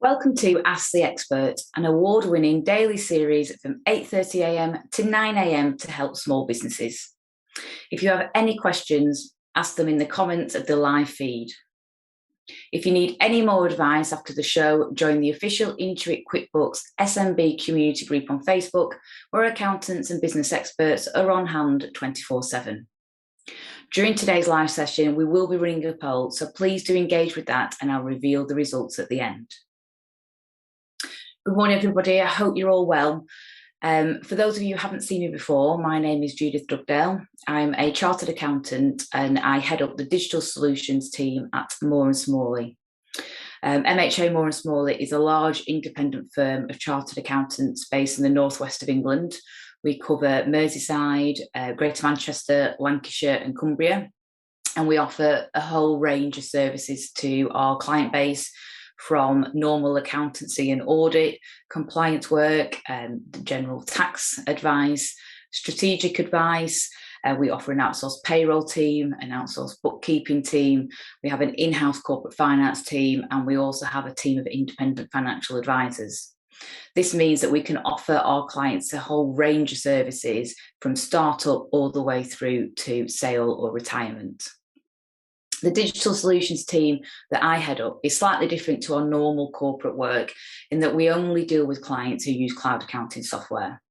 Welcome to Ask the Expert, an award-winning daily series from 8:30 a.m. to 9 a.m. to help small businesses. If you have any questions, ask them in the comments of the live feed. If you need any more advice after the show, join the official Intuit QuickBooks SMB community group on Facebook, where accountants and business experts are on hand 24/7. During today's live session, we will be running a poll, so please do engage with that and I'll reveal the results at the end. Good morning, everybody. I hope you're all well. For those of you who haven't seen me before, my name is Judith Dugdale. I'm a chartered accountant and I head up the digital solutions team at Moore and Smalley. MHA Moore and Smalley is a large independent firm of chartered accountants based in the northwest of England. We cover Merseyside, Greater Manchester, Lancashire and Cumbria, and we offer a whole range of services to our client base, from normal accountancy and audit, compliance work, general tax advice, strategic advice. We offer an outsourced payroll team, an outsourced bookkeeping team. We have an in-house corporate finance team, and we also have a team of independent financial advisors. This means that we can offer our clients a whole range of services from startup all the way through to sale or retirement. The digital solutions team that I head up is slightly different to our normal corporate work in that we only deal with clients who use cloud accounting software.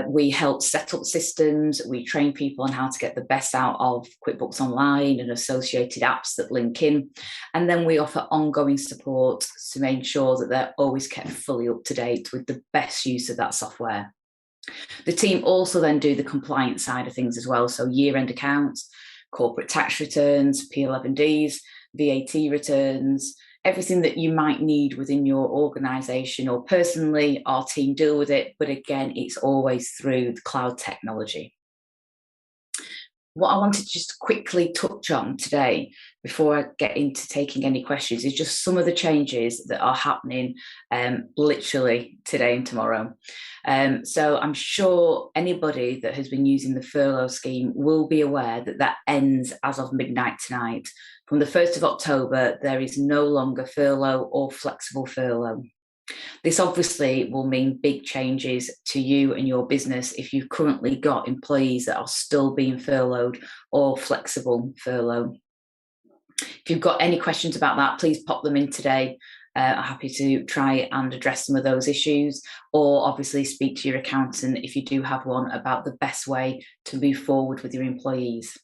We help set up systems, we train people on how to get the best out of QuickBooks Online and associated apps that link in, and then we offer ongoing support to make sure that they're always kept fully up to date with the best use of that software. The team also then do the compliance side of things as well, so year-end accounts, corporate tax returns, P11Ds, VAT returns, everything that you might need within your organisation or personally, our team deal with it, but again, it's always through the cloud technology. What I wanted to just quickly touch on today, before I get into taking any questions, is just some of the changes that are happening literally today and tomorrow. So I'm sure anybody that has been using the furlough scheme will be aware that that ends as of midnight tonight. From the 1st of October, there is no longer furlough or flexible furlough. This obviously will mean big changes to you and your business if you've currently got employees that are still being furloughed or flexible furlough. If you've got any questions about that, please pop them in today. I'm happy to try and address some of those issues, or obviously speak to your accountant if you do have one about the best way to move forward with your employees.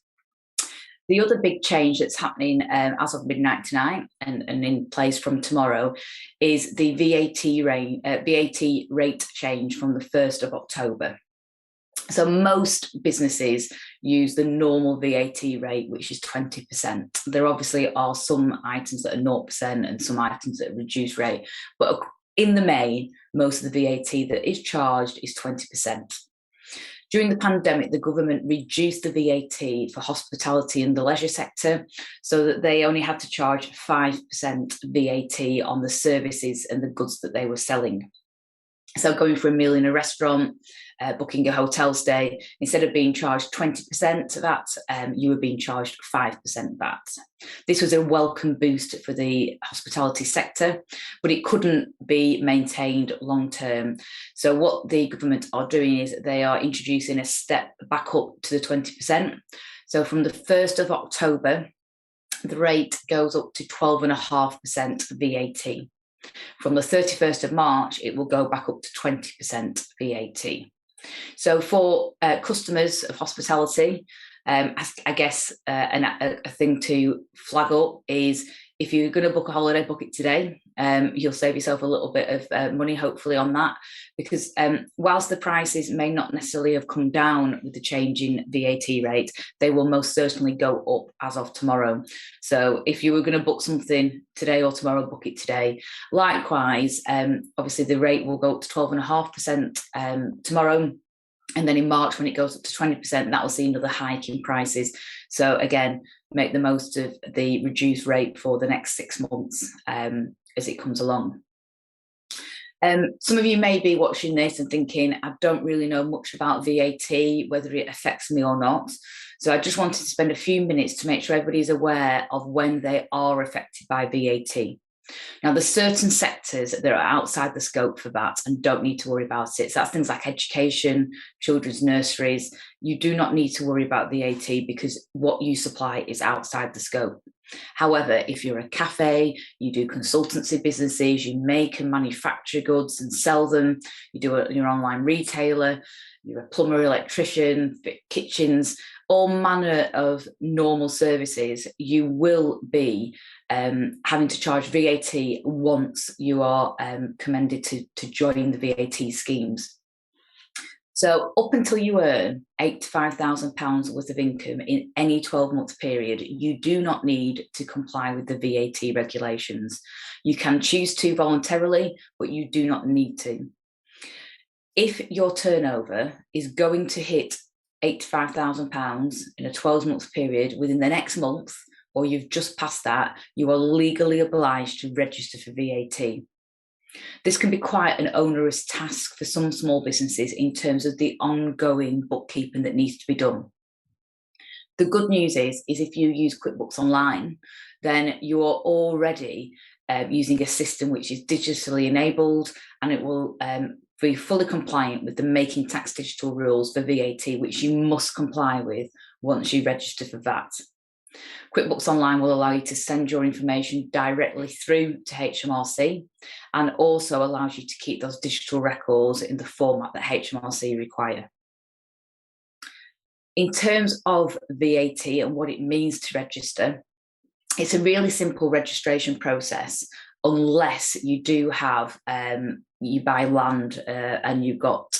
The other big change that's happening as of midnight tonight and in place from tomorrow is the VAT rate change from the 1st of October. So most businesses use the normal VAT rate, which is 20%. There obviously are some items that are 0% and some items that are reduced rate, but in the main, most of the VAT that is charged is 20%. During the pandemic, the government reduced the VAT for hospitality and the leisure sector so that they only had to charge 5% VAT on the services and the goods that they were selling. So going for a meal in a restaurant, booking a hotel stay, instead of being charged 20% of that, you were being charged 5% VAT. This was a welcome boost for the hospitality sector, but it couldn't be maintained long term. So what the government are doing is they are introducing a step back up to the 20%. So from the 1st of October, the rate goes up to 12.5% VAT. From the 31st of March, it will go back up to 20% VAT. So for customers of hospitality, I guess a thing to flag up is if you're going to book a holiday, book it today. You'll save yourself a little bit of money, hopefully, on that, because whilst the prices may not necessarily have come down with the change in VAT rate, they will most certainly go up as of tomorrow. So if you were going to book something today or tomorrow, book it today. Likewise, obviously the rate will go up to 12.5% tomorrow. And then in March, when it goes up to 20%, that will see another hike in prices. So again, make the most of the reduced rate for the next 6 months as it comes along. Some of you may be watching this and thinking, I don't really know much about VAT, whether it affects me or not. So I just wanted to spend a few minutes to make sure everybody's aware of when they are affected by VAT. Now, there's certain sectors that are outside the scope for that and don't need to worry about it. So that's things like education, children's nurseries. You do not need to worry about VAT because what you supply is outside the scope. However, if you're a cafe, you do consultancy businesses, you make and manufacture goods and sell them, you're an online retailer, you're a plumber, electrician, fit kitchens, all manner of normal services, you will be having to charge VAT once you are commended to join the VAT schemes. So up until you earn £85,000 worth of income in any 12-month period, you do not need to comply with the VAT regulations. You can choose to voluntarily, but you do not need to. If your turnover is going to hit £85,000 in a 12-month period within the next month, or you've just passed that, you are legally obliged to register for VAT. This can be quite an onerous task for some small businesses in terms of the ongoing bookkeeping that needs to be done. The good news is if you use QuickBooks Online, then you are already using a system which is digitally enabled, and it will be fully compliant with the Making Tax Digital rules for VAT, which you must comply with once you register for VAT. QuickBooks Online will allow you to send your information directly through to HMRC, and also allows you to keep those digital records in the format that HMRC require. In terms of VAT and what it means to register, it's a really simple registration process, unless you do have, you buy land and you've got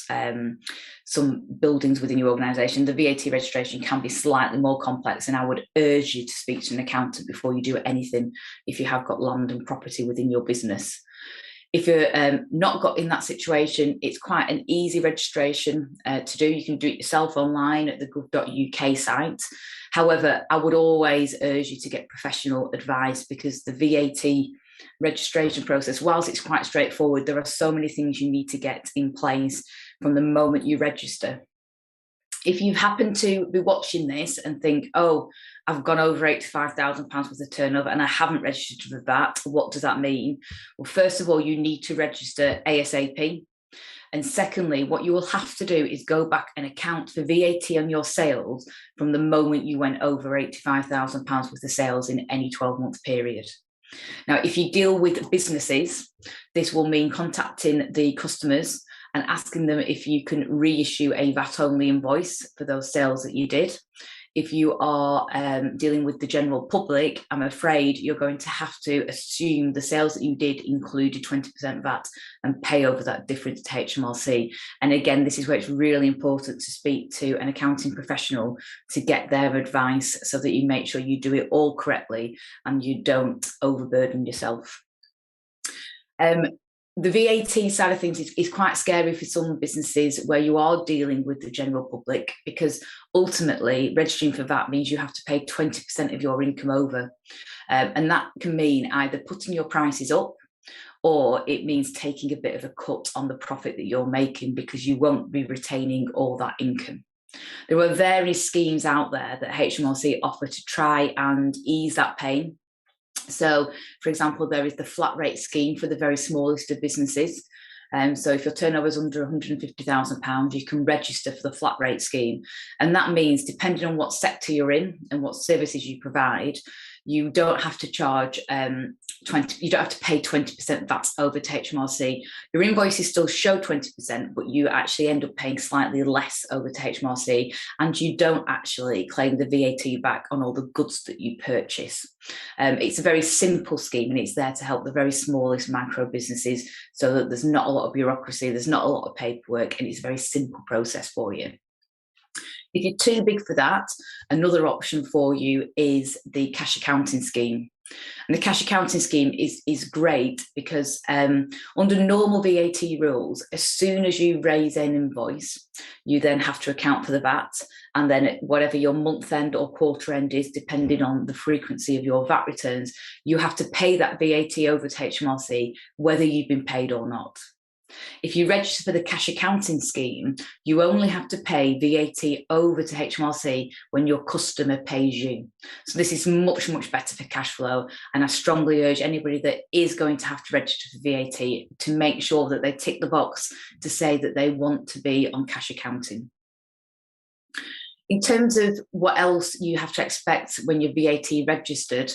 some buildings within your organisation. The VAT registration can be slightly more complex, and I would urge you to speak to an accountant before you do anything if you have got land and property within your business. If you're not got in that situation, it's quite an easy registration to do. You can do it yourself online at the gov.uk site. However, I would always urge you to get professional advice, because the VAT registration process, whilst it's quite straightforward, there are so many things you need to get in place from the moment you register. If you happen to be watching this and think, oh, I've gone over £85,000 worth of turnover and I haven't registered for that, what does that mean? Well, first of all, you need to register ASAP. And secondly, what you will have to do is go back and account for VAT on your sales from the moment you went over £85,000 worth of sales in any 12-month period. Now, if you deal with businesses, this will mean contacting the customers and asking them if you can reissue a VAT-only invoice for those sales that you did. If you are dealing with the general public, I'm afraid you're going to have to assume the sales that you did included 20% VAT and pay over that difference to HMRC. And again, this is where it's really important to speak to an accounting professional to get their advice, so that you make sure you do it all correctly and you don't overburden yourself. The VAT side of things is quite scary for some businesses where you are dealing with the general public, because ultimately registering for VAT means you have to pay 20% of your income over. And that can mean either putting your prices up, or it means taking a bit of a cut on the profit that you're making, because you won't be retaining all that income. There are various schemes out there that HMRC offer to try and ease that pain. So, for example, there is the flat rate scheme for the very smallest of businesses. So if your turnover is under £150,000, you can register for the flat rate scheme. And that means, depending on what sector you're in and what services you provide, you don't have to charge you don't have to pay 20% VAT over to HMRC. Your invoices still show 20%, but you actually end up paying slightly less over to HMRC, and you don't actually claim the VAT back on all the goods that you purchase. It's a very simple scheme, and it's there to help the very smallest micro businesses, so that there's not a lot of bureaucracy, there's not a lot of paperwork, and it's a very simple process for you. If you're too big for that, another option for you is the cash accounting scheme. And the cash accounting scheme is great because under normal VAT rules, as soon as you raise an invoice, you then have to account for the VAT, and then whatever your month end or quarter end is, depending on the frequency of your VAT returns, you have to pay that VAT over to HMRC, whether you've been paid or not. If you register for the cash accounting scheme, you only have to pay VAT over to HMRC when your customer pays you. So this is much, much better for cash flow. And I strongly urge anybody that is going to have to register for VAT to make sure that they tick the box to say that they want to be on cash accounting. In terms of what else you have to expect when you're VAT registered,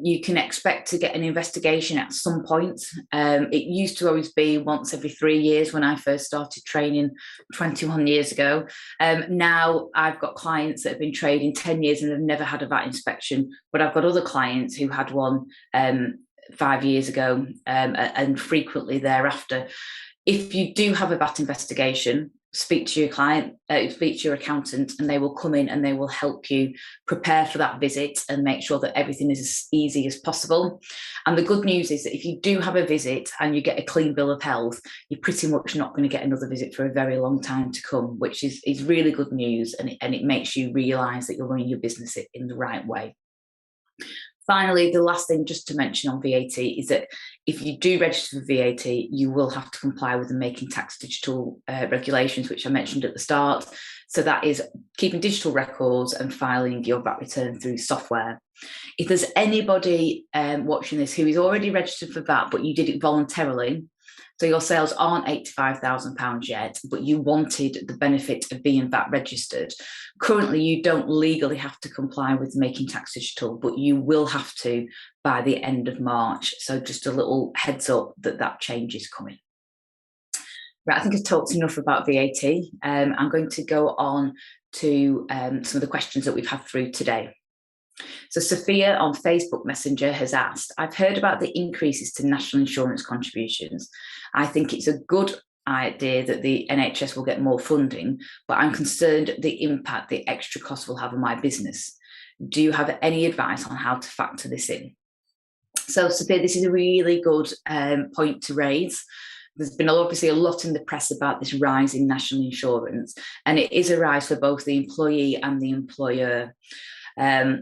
you can expect to get an investigation at some point. It used to always be once every 3 years when I first started training 21 years ago. Now I've got clients that have been trading 10 years and have never had a VAT inspection, but I've got other clients who had one 5 years ago and frequently thereafter. If you do have a VAT investigation, speak to your client, speak to your accountant, and they will come in and they will help you prepare for that visit and make sure that everything is as easy as possible. And the good news is that if you do have a visit and you get a clean bill of health, you're pretty much not going to get another visit for a very long time to come, which is really good news, and it makes you realise that you're running your business in the right way. Finally, the last thing just to mention on VAT is that if you do register for VAT, you will have to comply with the Making Tax Digital regulations, which I mentioned at the start. So that is keeping digital records and filing your VAT return through software. If there's anybody watching this who is already registered for VAT, but you did it voluntarily, so your sales aren't £85,000 yet, but you wanted the benefit of being VAT registered. Currently, you don't legally have to comply with Making Tax Digital, but you will have to by the end of March. So just a little heads up that change is coming. Right, I think I've talked enough about VAT. I'm going to go on to some of the questions that we've had through today. So Sophia on Facebook Messenger has asked, I've heard about the increases to national insurance contributions. I think it's a good idea that the NHS will get more funding, but I'm concerned the impact the extra cost will have on my business. Do you have any advice on how to factor this in? So Sophia, this is a really good point to raise. There's been obviously a lot in the press about this rise in national insurance, and it is a rise for both the employee and the employer.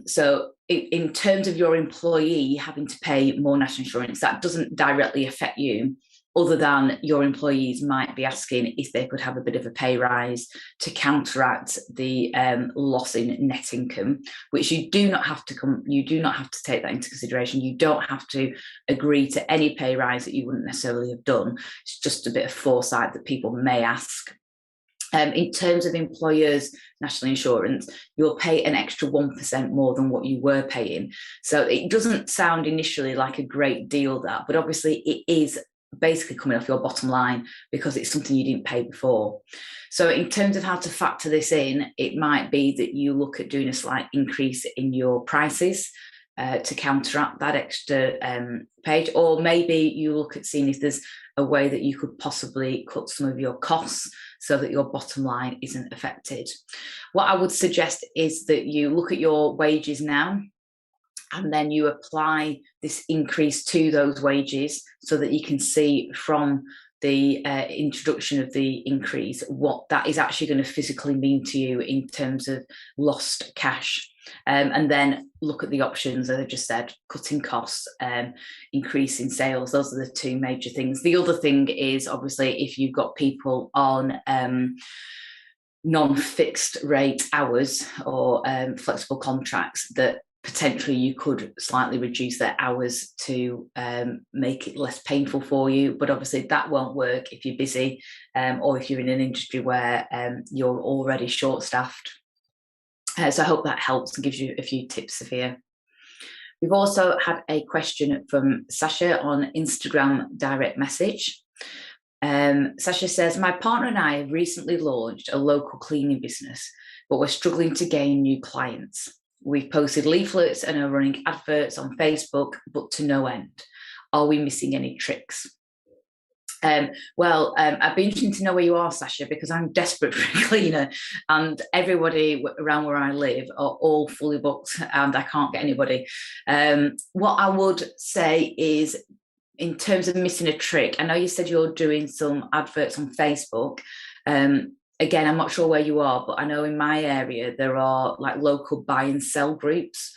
So in terms of your employee having to pay more national insurance, that doesn't directly affect you, other than your employees might be asking if they could have a bit of a pay rise to counteract the loss in net income, which you do not have to take that into consideration. You don't have to agree to any pay rise that you wouldn't necessarily have done. It's just a bit of foresight that people may ask. In terms of employers' national insurance, you'll pay an extra 1% more than what you were paying. So it doesn't sound initially like a great deal, that, but obviously it is basically coming off your bottom line because it's something you didn't pay before. So in terms of how to factor this in, it might be that you look at doing a slight increase in your prices to counteract that extra page, or maybe you look at seeing if there's a way that you could possibly cut some of your costs so that your bottom line isn't affected. What I would suggest is that you look at your wages now, and then you apply this increase to those wages so that you can see from the introduction of the increase what that is actually going to physically mean to you in terms of lost cash. And then look at the options, as I just said, cutting costs, increasing sales. Those are the two major things. The other thing is, obviously, if you've got people on non-fixed rate hours or flexible contracts, that potentially you could slightly reduce their hours to make it less painful for you. But obviously that won't work if you're busy or if you're in an industry where you're already short-staffed. So I hope that helps and gives you a few tips, Sophia. We've also had a question from Sasha on Instagram direct message. Sasha says, my partner and I have recently launched a local cleaning business, but we're struggling to gain new clients. We've posted leaflets and are running adverts on Facebook, but to no end. Are we missing any tricks? Well, I'd be interested to know where you are, Sasha, because I'm desperate for a cleaner, and everybody around where I live are all fully booked and I can't get anybody. What I would say is, in terms of missing a trick, I know you said you're doing some adverts on Facebook. Again, I'm not sure where you are, but I know in my area there are like local buy and sell groups.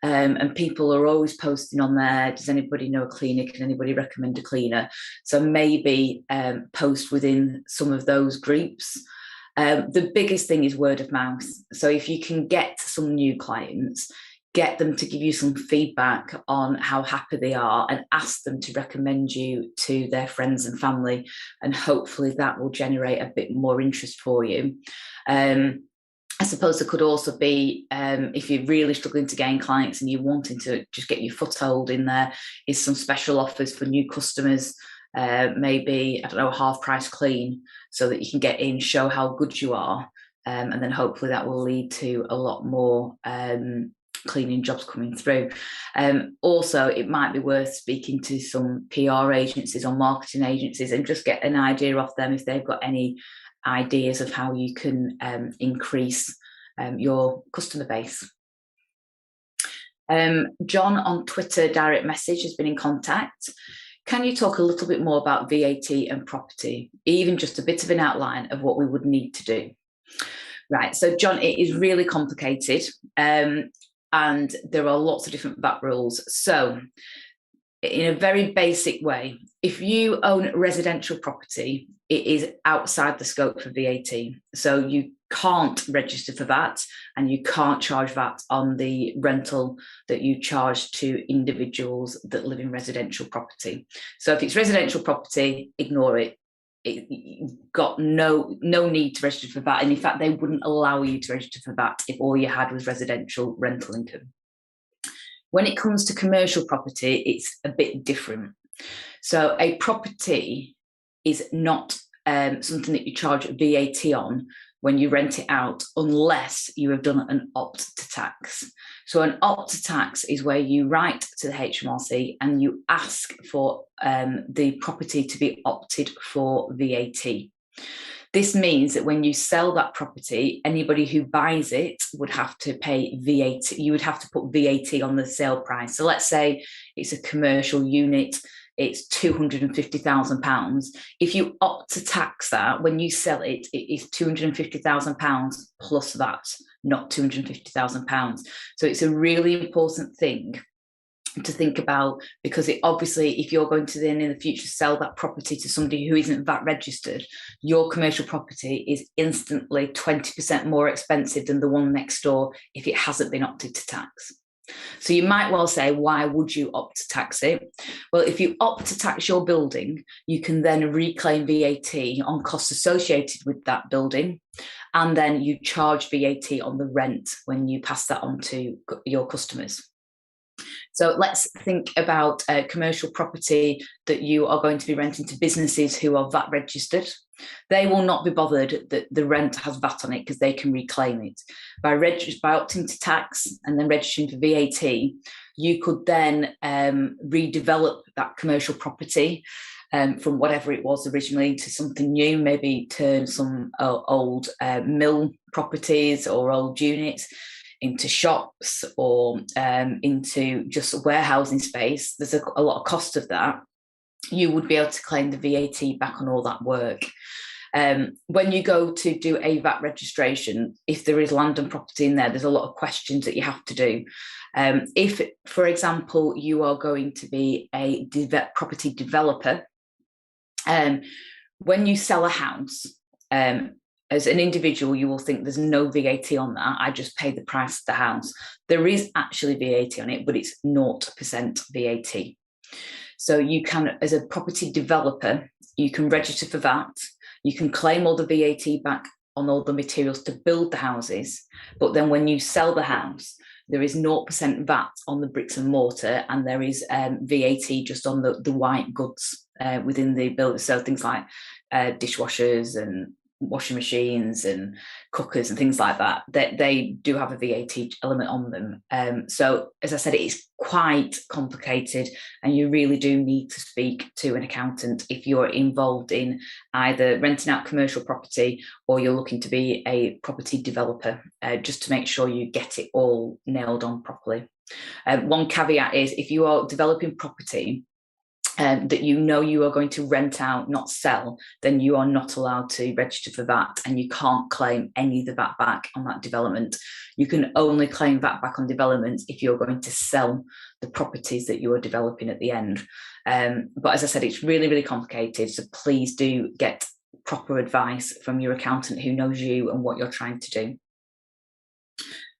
And people are always posting on there, does anybody know a cleaner? Can anybody recommend a cleaner? So maybe post within some of those groups. The biggest thing is word of mouth. So if you can get some new clients, get them to give you some feedback on how happy they are and ask them to recommend you to their friends and family. And hopefully that will generate a bit more interest for you. I suppose there could also be, if you're really struggling to gain clients and you're wanting to just get your foothold in there, is some special offers for new customers. Maybe, I don't know, half price clean, so that you can get in, show how good you are. And then hopefully that will lead to a lot more cleaning jobs coming through. Also, it might be worth speaking to some PR agencies or marketing agencies and just get an idea off them if they've got any ideas of how you can increase your customer base. John on Twitter direct message has been in contact. Can you talk a little bit more about VAT and property, even just a bit of an outline of what we would need to do? Right, so John, it is really complicated. And there are lots of different VAT rules. So in a very basic way, if you own residential property, it is outside the scope for VAT. So you can't register for VAT and you can't charge VAT on the rental that you charge to individuals that live in residential property. So if it's residential property, ignore it. You've got no need to register for VAT, and in fact they wouldn't allow you to register for VAT if all you had was residential rental income. When it comes to commercial property, it's a bit different. So a property is not something that you charge VAT on when you rent it out, unless you have done an opt to tax. So an opt to tax is where you write to the HMRC and you ask for the property to be opted for VAT. This means that when you sell that property, anybody who buys it would have to pay VAT. You would have to put VAT on the sale price. So let's say it's a commercial unit, it's £250,000. If you opt to tax that, when you sell it, it is £250,000 plus that, not £250,000. So it's a really important thing to think about, because it obviously, if you're going to then in the future sell that property to somebody who isn't VAT registered, your commercial property is instantly 20% more expensive than the one next door if it hasn't been opted to tax. So you might well say, why would you opt to tax it? Well, if you opt to tax your building, you can then reclaim VAT on costs associated with that building, and then you charge VAT on the rent when you pass that on to your customers. So let's think about a commercial property that you are going to be renting to businesses who are VAT registered. They will not be bothered that the rent has VAT on it because they can reclaim it. By opting to tax and then registering for VAT, you could then redevelop that commercial property from whatever it was originally to something new, maybe turn some old mill properties or old units into shops or into just warehousing space. There's a lot of cost of that. You would be able to claim the VAT back on all that work. When you go to do a VAT registration, if there is land and property in there, there's a lot of questions that you have to do. If, for example, you are going to be a property developer, when you sell a house, as an individual, you will think there's no VAT on that. I just pay the price of the house. There is actually VAT on it, but it's 0% VAT. So you can, as a property developer, you can register for that. You can claim all the VAT back on all the materials to build the houses. But then when you sell the house, there is 0% VAT on the bricks and mortar, and there is VAT just on the white goods within the building. So things like dishwashers and washing machines and cookers and things like that, they do have a VAT element on them. So as I said, it is quite complicated, and you really do need to speak to an accountant if you're involved in either renting out commercial property or you're looking to be a property developer, just to make sure you get it all nailed on properly. One caveat is, if you are developing property, that you are going to rent out, not sell, then you are not allowed to register for VAT, and you can't claim any of the VAT back on that development. You can only claim VAT back on development if you're going to sell the properties that you are developing at the end. But as I said, it's really, really complicated. So please do get proper advice from your accountant who knows you and what you're trying to do.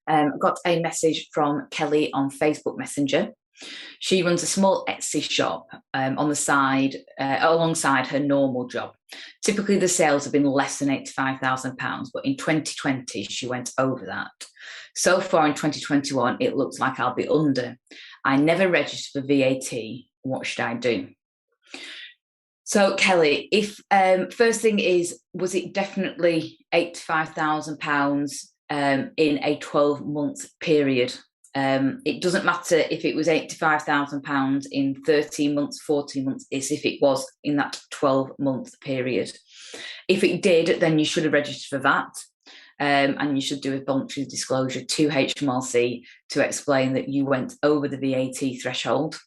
I got a message from Kelly on Facebook Messenger. She runs a small Etsy shop on the side, alongside her normal job. Typically, the sales have been less than £85,000, but in 2020, she went over that. So far in 2021, it looks like I'll be under. I never registered for VAT. What should I do? So, Kelly, if first thing is, was it definitely £85,000 in a 12-month period? It doesn't matter if it was £85,000 in 13 months, 14 months, it's if it was in that 12-month period. If it did, then you should have registered for that, and you should do a voluntary disclosure to HMRC to explain that you went over the VAT threshold.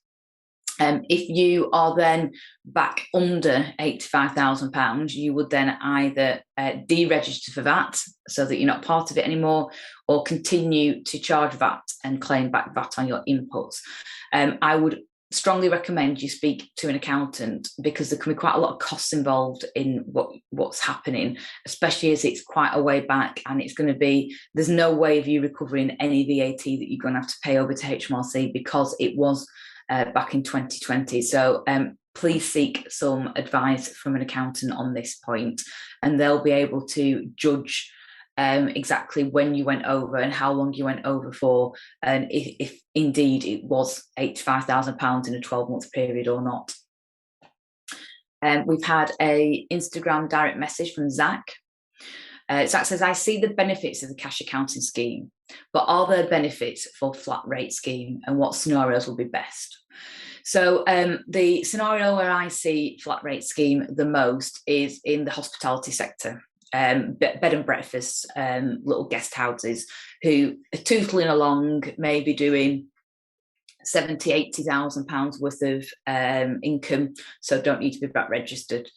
If you are then back under £85,000, you would then either deregister for VAT so that you're not part of it anymore, or continue to charge VAT and claim back VAT on your inputs. I would strongly recommend you speak to an accountant, because there can be quite a lot of costs involved in what's happening, especially as it's quite a way back, and it's going to be, there's no way of you recovering any VAT that you're going to have to pay over to HMRC, because it was back in 2020. So please seek some advice from an accountant on this point, and they'll be able to judge exactly when you went over and how long you went over for, and if indeed it was £85,000 in a 12-month period or not. We've had a Instagram direct message from Zach. Zach says, I see the benefits of the cash accounting scheme, but are there benefits for flat rate scheme, and what scenarios will be best? So the scenario where I see flat rate scheme the most is in the hospitality sector. Bed and breakfasts, little guest houses, who are tootling along, maybe doing £70,000–£80,000 worth of income, so don't need to be VAT registered.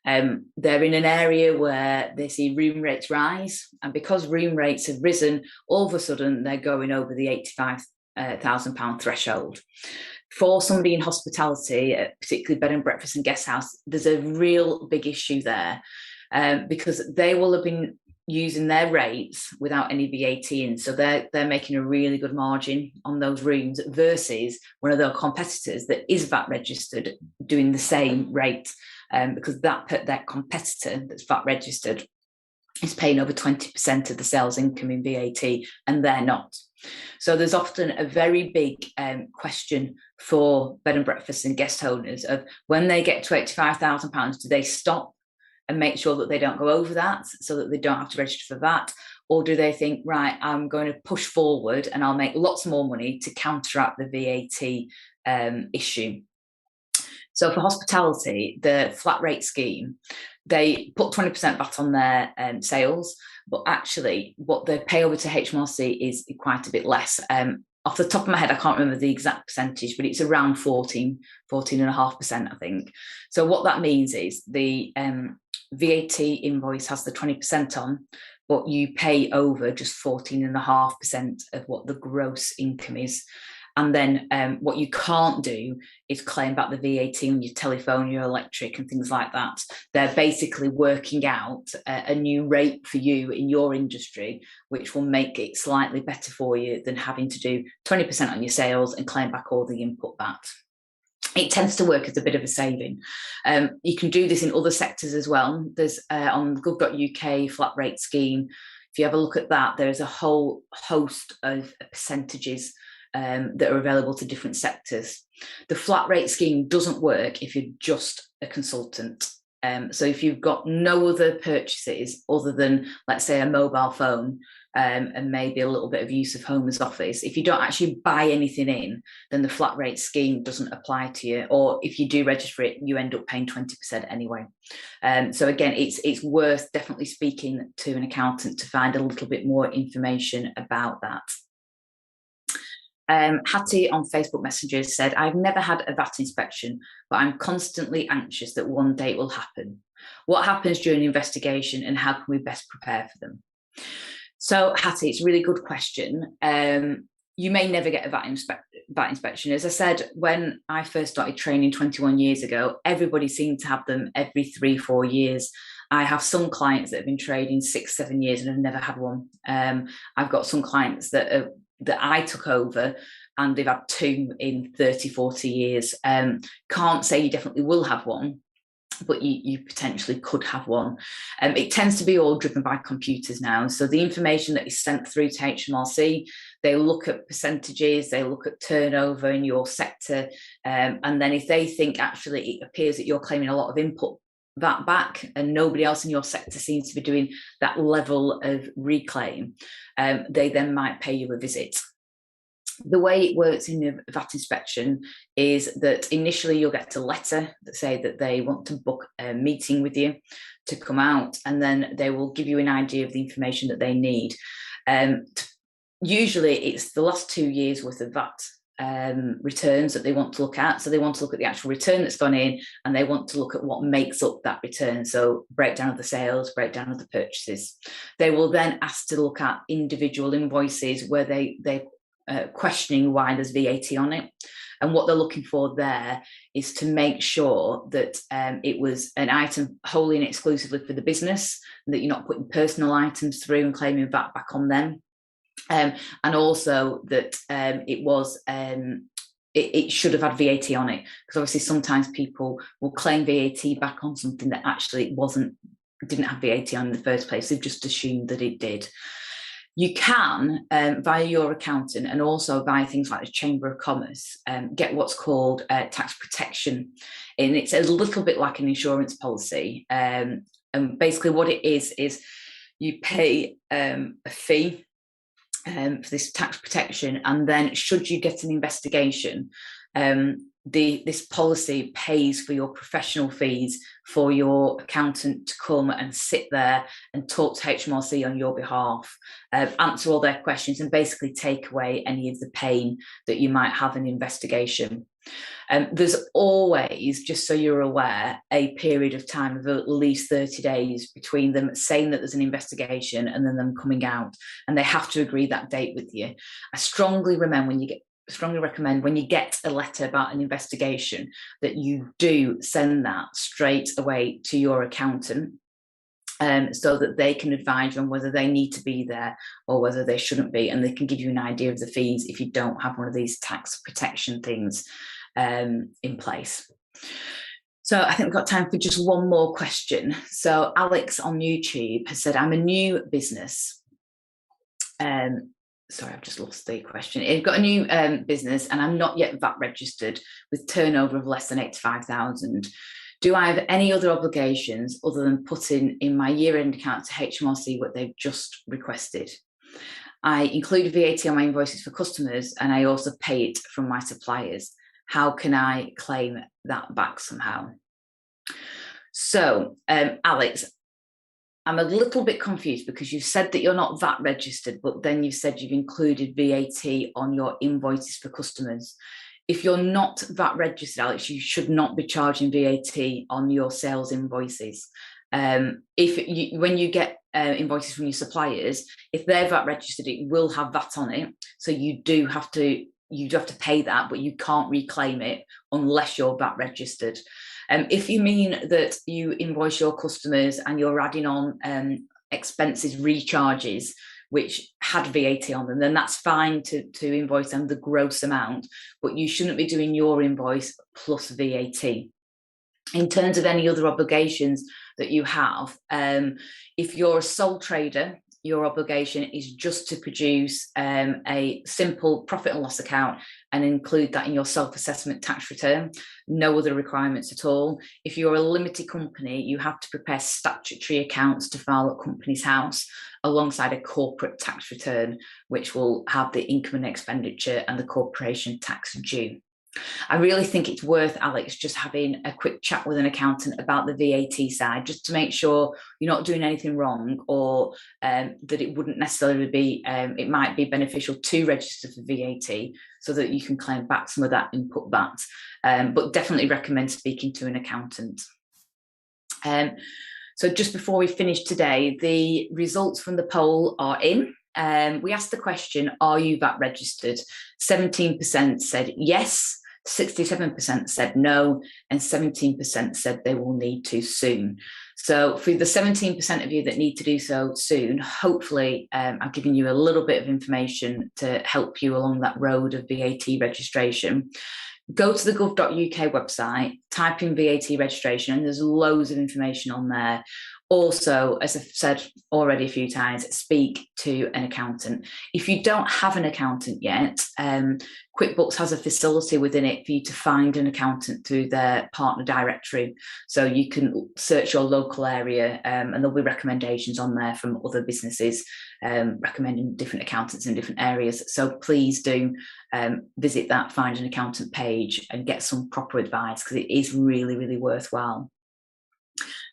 They're in an area where they see room rates rise, and because room rates have risen, all of a sudden they're going over the £85,000 threshold. For somebody in hospitality, particularly bed and breakfast and guest house, there's a real big issue there, because they will have been using their rates without any VAT in, so they're making a really good margin on those rooms, versus one of their competitors that is VAT registered doing the same rate, because that competitor that's VAT registered is paying over 20% of the sales income in VAT, and they're not. So there's often a very big question for bed and breakfast and guest owners of, when they get to £85,000, do they stop and make sure that they don't go over that so that they don't have to register for that? Or do they think, right, I'm going to push forward and I'll make lots more money to counteract the VAT issue? So for hospitality, the flat rate scheme, they put 20% VAT on their sales, but actually what they pay over to HMRC is quite a bit less. Off the top of my head, I can't remember the exact percentage, but it's around 14.5%, I think. So what that means is the VAT invoice has the 20% on, but you pay over just 14.5% of what the gross income is. And then what you can't do is claim back the VAT on your telephone, your electric and things like that. They're basically working out a new rate for you in your industry, which will make it slightly better for you than having to do 20% on your sales and claim back all the input VAT. It tends to work as a bit of a saving. You can do this in other sectors as well. There's on gov.uk flat rate scheme. If you have a look at that, there's a whole host of percentages that are available to different sectors. The flat rate scheme doesn't work if you're just a consultant. So if you've got no other purchases other than, let's say, a mobile phone and maybe a little bit of use of home as office, if you don't actually buy anything in, then the flat rate scheme doesn't apply to you. Or if you do register it, you end up paying 20% anyway. So again, it's worth definitely speaking to an accountant to find a little bit more information about that. Hattie on Facebook Messenger said, I've never had a VAT inspection, but I'm constantly anxious that one day it will happen. What happens during the investigation and how can we best prepare for them? So, Hattie, it's a really good question. You may never get a VAT inspection. As I said, when I first started training 21 years ago, everybody seemed to have them every 3-4 years. I have some clients that have been trading 6-7 years and have never had one. I've got some clients that I took over and they've had 2 in 30-40 years. Can't say you definitely will have one, but you potentially could have one. It tends to be all driven by computers now. So the information that is sent through to HMRC, they look at percentages, they look at turnover in your sector. And then if they think actually it appears that you're claiming a lot of input VAT back and nobody else in your sector seems to be doing that level of reclaim, they then might pay you a visit. The way it works in the VAT inspection is that initially you'll get a letter that say that they want to book a meeting with you to come out, and then they will give you an idea of the information that they need. Usually it's the last 2 years worth of VAT returns that they want to look at. So they want to look at the actual return that's gone in, and they want to look at what makes up that return. So breakdown of the sales, breakdown of the purchases. They will then ask to look at individual invoices where they questioning why there's VAT on it. And what they're looking for there is to make sure that it was an item wholly and exclusively for the business, and that you're not putting personal items through and claiming VAT back on them. And also that it should have had VAT on it, because obviously sometimes people will claim VAT back on something that actually didn't have VAT on in the first place. They've just assumed that it did. You can, via your accountant and also via things like the Chamber of Commerce, get what's called tax protection. And it's a little bit like an insurance policy. And basically what it is you pay a fee for this tax protection. And then should you get an investigation, this policy pays for your professional fees for your accountant to come and sit there and talk to HMRC on your behalf, answer all their questions, and basically take away any of the pain that you might have in the investigation. There's always, just so you're aware, a period of time of at least 30 days between them saying that there's an investigation and then them coming out, and they have to agree that date with you. I strongly recommend when you get a letter about an investigation that you do send that straight away to your accountant, so that they can advise on whether they need to be there or whether they shouldn't be, and they can give you an idea of the fees if you don't have one of these tax protection things in place. So I think we've got time for just one more question. So Alex on YouTube has said, I'm a new business. Sorry, I've just lost the question. I've got a new business and I'm not yet VAT registered with turnover of less than 85,000. Do I have any other obligations other than putting in my year-end account to HMRC what they've just requested? I include VAT on my invoices for customers and I also pay it from my suppliers. How can I claim that back somehow? So, Alex, I'm a little bit confused because you said that you're not VAT registered, but then you said you've included VAT on your invoices for customers. If you're not VAT registered, Alex, you should not be charging VAT on your sales invoices. When you get invoices from your suppliers, if they're VAT registered, it will have VAT on it. So you do have to pay that, but you can't reclaim it unless you're VAT registered. If you mean that you invoice your customers and you're adding on expenses, recharges, which had VAT on them, then that's fine to invoice them the gross amount, but you shouldn't be doing your invoice plus VAT. In terms of any other obligations that you have, if you're a sole trader, your obligation is just to produce a simple profit and loss account and include that in your self-assessment tax return. No other requirements at all. If you're a limited company, you have to prepare statutory accounts to file at Companies House alongside a corporate tax return, which will have the income and expenditure and the corporation tax due. I really think it's worth, Alex, just having a quick chat with an accountant about the VAT side, just to make sure you're not doing anything wrong, or that it wouldn't necessarily be, it might be beneficial to register for VAT so that you can claim back some of that input VAT. But definitely recommend speaking to an accountant. So just before we finish today, the results from the poll are in. We asked the question, are you VAT registered? 17% said yes, 67% said no, and 17% said they will need to soon. So for the 17% of you that need to do so soon, hopefully I've given you a little bit of information to help you along that road of VAT registration. Go to the gov.uk website, type in VAT registration, and there's loads of information on there. Also, as I've said already a few times, speak to an accountant. If you don't have an accountant yet, QuickBooks has a facility within it for you to find an accountant through their partner directory. So you can search your local area, and there'll be recommendations on there from other businesses recommending different accountants in different areas. So please do visit that Find an Accountant page and get some proper advice, because it is really, really worthwhile.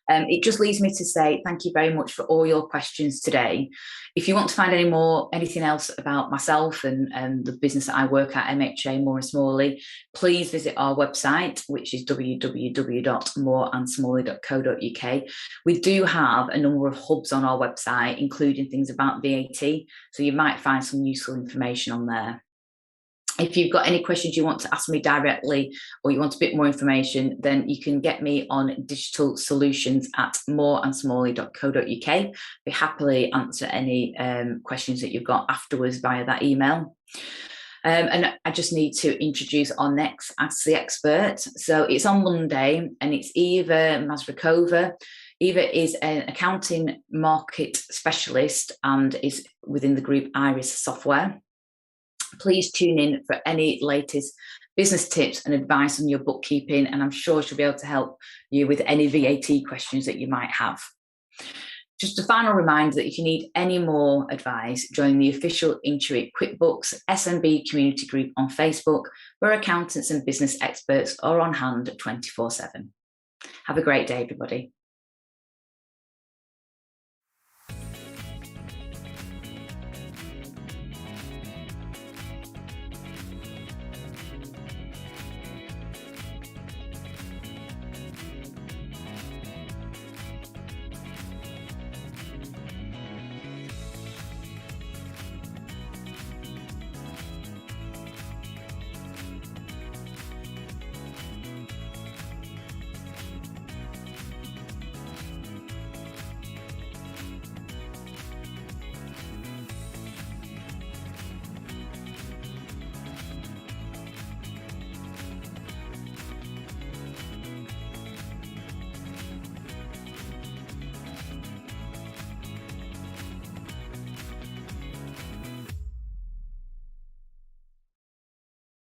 It just leaves me to say thank you very much for all your questions today. If you want to find anything else about myself and the business that I work at, MHA Moore and Smalley, please visit our website, which is www.mooreandsmalley.co.uk. We do have a number of hubs on our website, including things about VAT, so you might find some useful information on there. If you've got any questions you want to ask me directly, or you want a bit more information, then you can get me on digital solutions at mooreandsmalley.co.uk. We happily answer any questions that you've got afterwards via that email. And I just need to introduce our next Ask the Expert. So it's on Monday, and it's Eva Mazrakova. Eva is an accounting market specialist and is within the group Iris Software. Please tune in for any latest business tips and advice on your bookkeeping, and I'm sure she'll be able to help you with any VAT questions that you might have. Just a final reminder that if you need any more advice, join the official Intuit QuickBooks SMB community group on Facebook, where accountants and business experts are on hand 24/7. Have a great day, everybody.